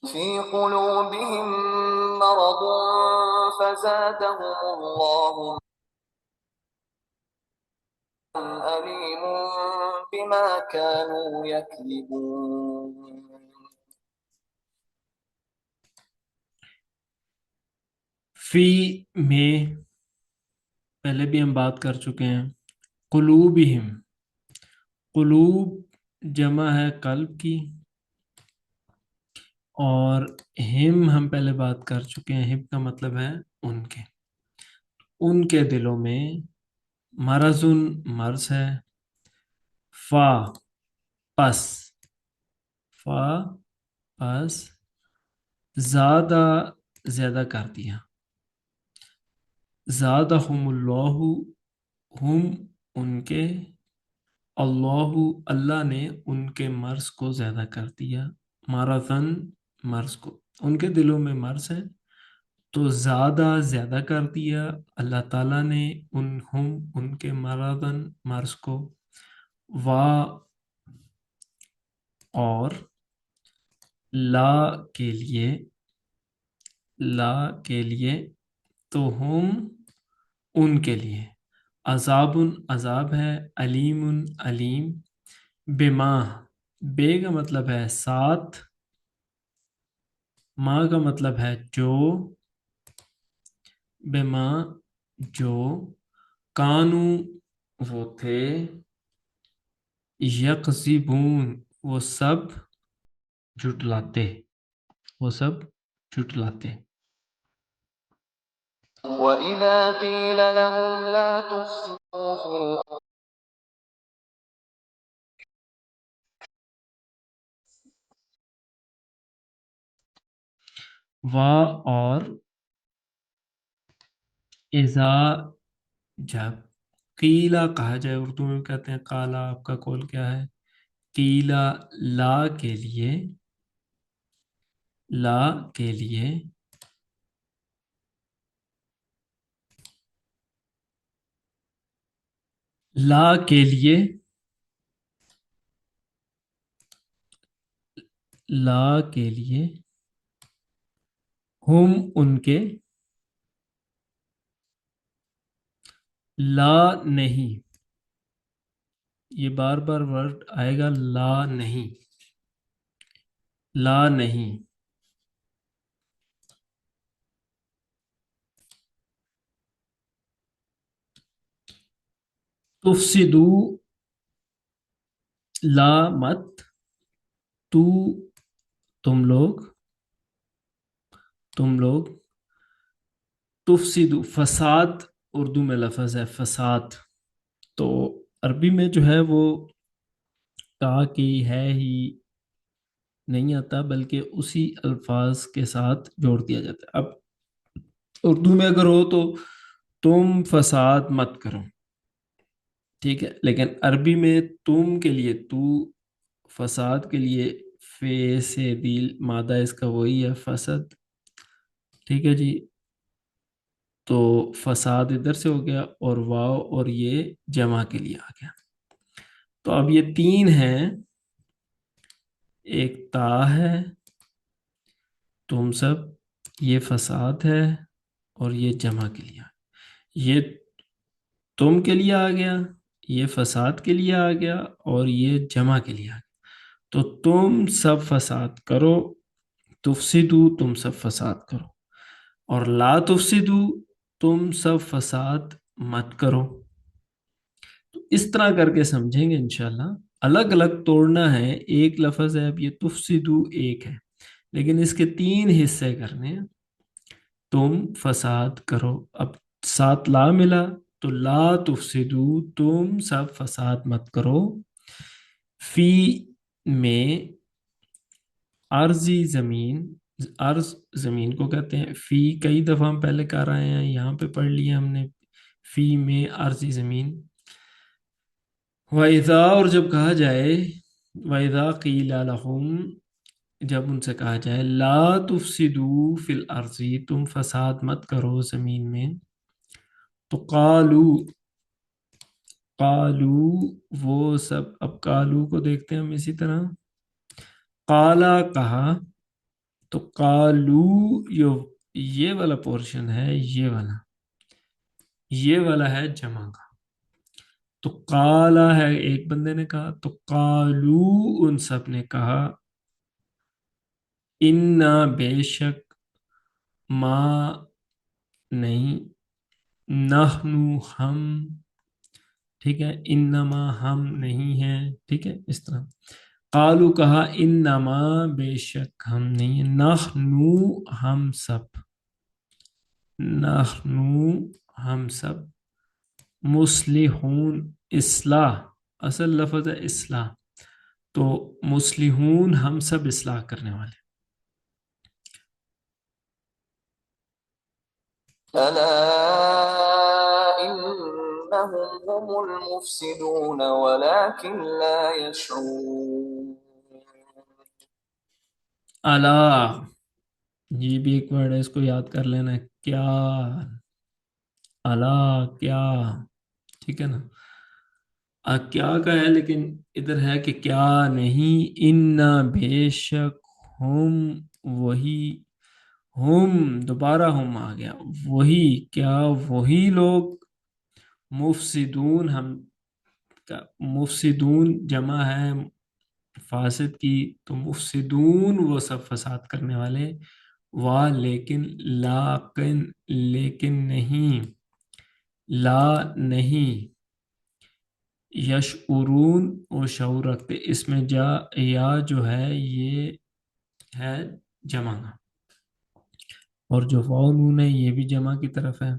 في قلوبهم مرض فزادهم الله أليم بما كانوا يكذبون. فی میں پہلے بھی ہم بات کر چکے ہیں. قلوبہم، قلوب جمع ہے قلب کی، اور ہم پہلے بات کر چکے ہیں. ہم کا مطلب ہے ان کے دلوں میں مرضن، مرض ہے. فا پس، فا پس زیادہ، زیادہ کر دیا. زادہم اللہ، ہم ان کے، اللہ اللہ نے ان کے مرض کو زیادہ کر دیا. مرضن مرض کو، ان کے دلوں میں مرض ہے تو زیادہ زیادہ کر دیا اللہ تعالیٰ نے ان کے مرضن مرض کو. اور لا کے لیے، لا کے لیے تو ہم ان کے لیے عذاب، عذاب ہے. علیم علیم. بما، بے کا مطلب ہے ساتھ، ماں کا مطلب ہے جو، بما جو، کانو وہ تھے، یکذبون وہ سب جھٹلاتے، وہ سب جھٹلاتے. وإذا قيل لهم لا تفسدوا في الأرض اور اذا جب، قیلا کہا جائے، اردو میں کہتے ہیں قالا. آپ کا قول کیا ہے؟ قیلا لا کے لیے، لا کے لیے لا کے لیے، لا کے لیے ہم ان کے، لا نہیں، یہ بار بار ورڈ آئے گا لا نہیں، لا نہیں. تفسدو لا مت، تو تم لوگ تفسدو فساد، اردو میں لفظ ہے فساد. تو عربی میں جو ہے وہ تا کی ہے ہی نہیں آتا، بلکہ اسی الفاظ کے ساتھ جوڑ دیا جاتا ہے. اب اردو میں اگر ہو تو تم فساد مت کرو، ٹھیک ہے، لیکن عربی میں تم کے لیے تو، فساد کے لیے فے سے دیل، مادہ اس کا وہی ہے فسد، ٹھیک ہے جی. تو فساد ادھر سے ہو گیا، اور واو اور یہ جمع کے لیے آ گیا. تو اب یہ تین ہیں، ایک تا ہے، تم سب، یہ فساد ہے، اور یہ جمع کے لیے. یہ تم کے لیے آ گیا، یہ فساد کے لیے آ گیا، اور یہ جمع کے لیے آ گیا. تو تم سب فساد کرو، تفسدو تم سب فساد کرو، اور لا تفسدو تم سب فساد مت کرو. تو اس طرح کر کے سمجھیں گے انشاءاللہ. الگ الگ توڑنا ہے، ایک لفظ ہے، اب یہ تفسدو ایک ہے، لیکن اس کے تین حصے کرنے ہیں. تم فساد کرو، اب ساتھ لا ملا تو لا تفسدو تم سب فساد مت کرو. فی میں ارضی زمین، ارض زمین کو کہتے ہیں. فی کئی دفعہ ہم پہلے کر آئے ہیں، یہاں پہ پڑھ لیا ہم نے. فی میں ارضی زمین. وَإِذَا اور جب کہا جائے، وَإِذَا قِيلَ لَهُمْ جب ان سے کہا جائے لا تفسدوا فی الارض تم فساد مت کرو زمین میں، تو قالو وہ سب. اب قالو کو دیکھتے ہیں ہم اسی طرح. قالا کہا، تو قالو یہ والا پورشن ہے، یہ والا ہے جمع کا. تو قالا ہے ایک بندے نے کہا، تو قالو ان سب نے کہا، انا بے شک، ما نہیں، نحنو ہم، ٹھیک ہے، انما ہم نہیں ہیں، ٹھیک ہے اس طرح. قالو کہا، انما بے شک ہم نہیں ہیں، نحنو ہم سب، نحنو ہم سب، مصلحون اصلاح، اصل لفظ ہے اصلاح، تو مصلحون ہم سب اصلاح کرنے والے. ألا إنهم هم المفسدون ولكن لا يشعرون. الا، یہ بھی ایک ورڈ ہے، اس کو یاد کر لینا ہے، کیا، الا کیا، ٹھیک ہے نا. کیا کا ہے لیکن ادھر ہے کہ کیا نہیں، ان بے شک، ہم وہی، ہم دوبارہ ہم آ گیا، وہی کیا، وہی لوگ، مفسدون ہم کا، مفسدون جمع ہے فاسد کی، تو مفسدون وہ سب فساد کرنے والے، لیکن لیکن نہیں، لا نہیں، یشعرون وہ شعور رکھتے. اس میں یا جو ہے یہ ہے جمع کا، اور جو واو نون ہے یہ بھی جمع کی طرف ہے.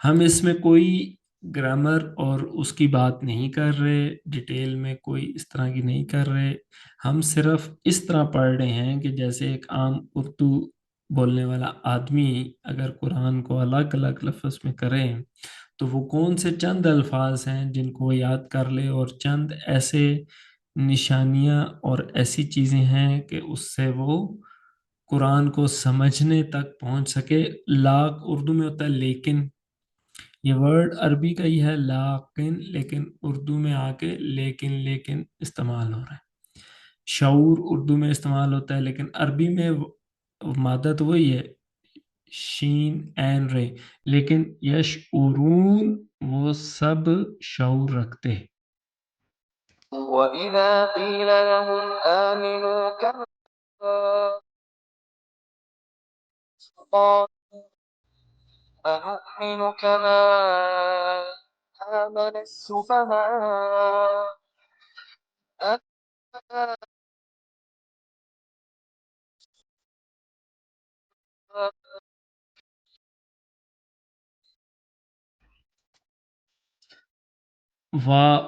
ہم اس میں کوئی گرامر اور اس کی بات نہیں کر رہے، ڈیٹیل میں کوئی اس طرح کی نہیں کر رہے. ہم صرف اس طرح پڑھ رہے ہیں کہ جیسے ایک عام اردو بولنے والا آدمی اگر قرآن کو الگ الگ لفظ میں کرے تو وہ کون سے چند الفاظ ہیں جن کو وہ یاد کر لے، اور چند ایسے نشانیاں اور ایسی چیزیں ہیں کہ اس سے وہ قرآن کو سمجھنے تک پہنچ سکے. لاک اردو میں ہوتا ہے لیکن، یہ ورڈ عربی کا ہی ہے لاکن، لیکن اردو میں آ کے لیکن استعمال ہو رہا ہے. شعور اردو میں استعمال ہوتا ہے لیکن عربی میں مادہ تو وہی ہے، شین عین رے، لیکن یشعرون وہ سب شعور رکھتے ہیں. وإذا قيل لهم آمنوا كما قالوا أنؤمن كما آمن السفهاء. ألا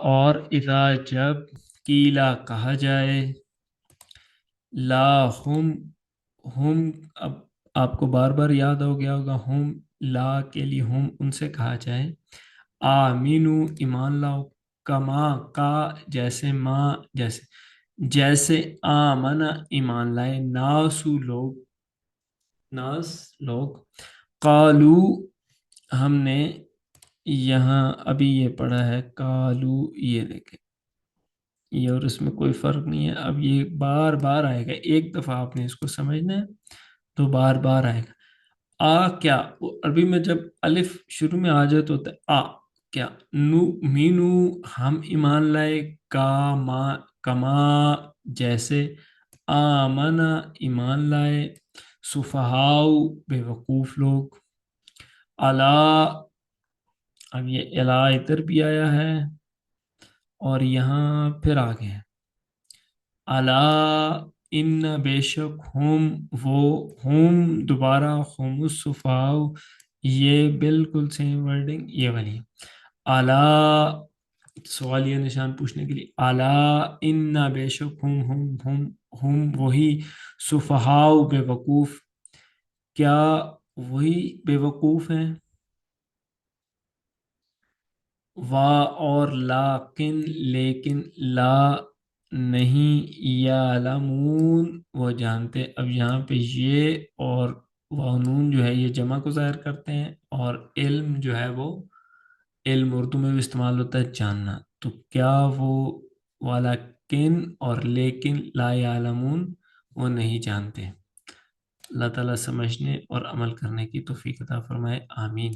اور اذا جب، قیلا کہا جائے، لا ہم اب آپ کو بار بار یاد ہو گیا ہوگا، ہم لا کے لیے ہم ان سے کہا جائے، آمینو ایمان لاؤ، کما کا جیسے، ماں جیسے آمنا ایمان لائے، ناسو لوگ، قالو ہم نے یہاں ابھی یہ پڑھا ہے قالو، یہ دیکھیں یہ اور اس میں کوئی فرق نہیں ہے. اب یہ بار بار آئے گا، ایک دفعہ آپ نے اس کو سمجھنا ہے تو بار بار آئے گا. کیا، عربی میں جب الف شروع میں آ جائے تو ہوتا ہے کیا، نو مینو ہم ایمان لائے، کما جیسے، آمنا ایمان لائے، سفہاؤ بے وقوف لوگ. الا، اب یہ الا ادھر بھی آیا ہے اور یہاں پھر آگے ہیں، الا ان بے شک، ہم دوبارہ، ہم السفہاء، یہ بالکل سیم ورڈنگ یہ والی. الا سوالیہ نشان پوچھنے کے لیے، الا ان بے شک، ہم وہی، سفہاء بے وقوف، کیا وہی بے وقوف ہیں، اور لیکن لا نہیں، یعلمون وہ جانتے. اب یہاں پہ یہ اور نون جو ہے یہ جمع کو ظاہر کرتے ہیں، اور علم جو ہے وہ علم اردو میں بھی استعمال ہوتا ہے جاننا. تو کیا وہ ولیکن اور لیکن لا یعلمون وہ نہیں جانتے. اللہ تعالیٰ سمجھنے اور عمل کرنے کی توفیق عطا فرمائے، آمین۔